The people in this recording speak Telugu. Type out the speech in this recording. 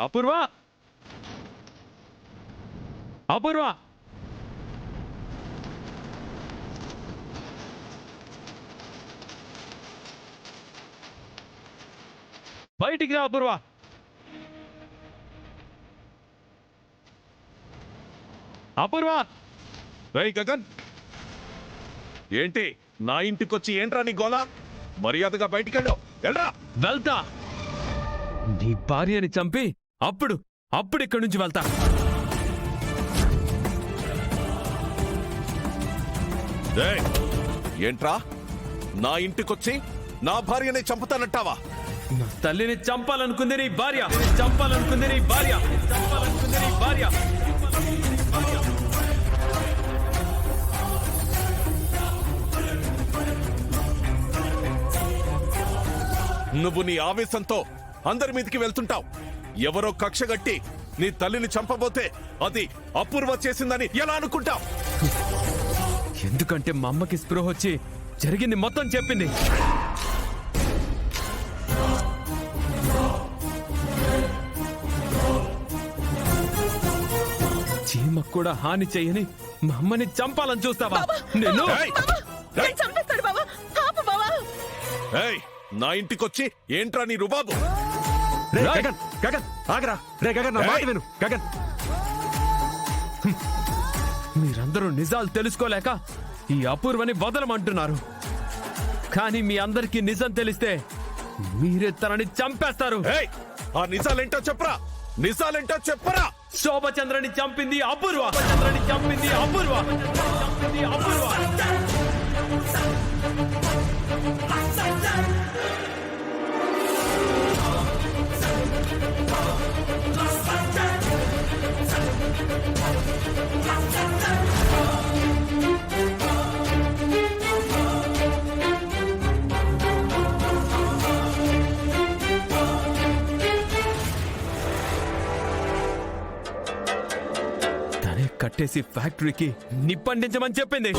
అపూర్వ అపూర్వ బయటికి రా అపూర్వ. అపూర్వ. రేయ్ గగన్, ఏంటి నా ఇంటికొచ్చి ఏంట్రా నీ గోల? మర్యాదగా బయటికెళ్ళు. వెళ్ళరా. వెళ్తా. నీ భార్యని చంపి అప్పుడు ఇక్కడి నుంచి వెళ్తా. రేయ్, ఏంట్రా నా ఇంటికొచ్చి నా భార్యని చంపుతానంటావా? నా తల్లిని చంపాలనుకుంది నీ భార్య. చంపాలనుకుంది నీ భార్య. చంపాలనుకుంది నీ భార్య. నువ్వు నీ ఆవేశంతో అందరి మీదకి వెళ్తుంటావు. ఎవరో కక్షగట్టి నీ తల్లిని చంపబోతే అది అపూర్వ చేసిందని ఎలా అనుకుంటావు? ఎందుకంటే మా అమ్మకి స్పృహ వచ్చి జరిగింది మొత్తం చెప్పింది. చీమకు కూడా హాని చేయని మా అమ్మని చంపాలని చూస్తావా? నేను ఏయ్, నా ఇంటికొచ్చి ఏంట్రా నీ రుబాబు? గగన్ గగన్ ఆగరా. రే గగన్, నా మాట విను గగన్. మీరందరూ నిజాలు తెలుసుకోలేక ఈ అపూర్వని వదలమంటున్నారు. కానీ మీ అందరికీ నిజం తెలిస్తే మీరే తనని చంపేస్తారు. ఏయ్, ఆ నిజాలేంటో చెప్పరా. నిజాలేంటో చెప్పరా. శోభచంద్రని చంపింది అపూర్వ. చంద్రని చంపింది అపూర్వ. చంపింది అపూర్వ. తనే కట్టేసి ఫ్యాక్టరీకి నిప్పండించమని చెప్పింది.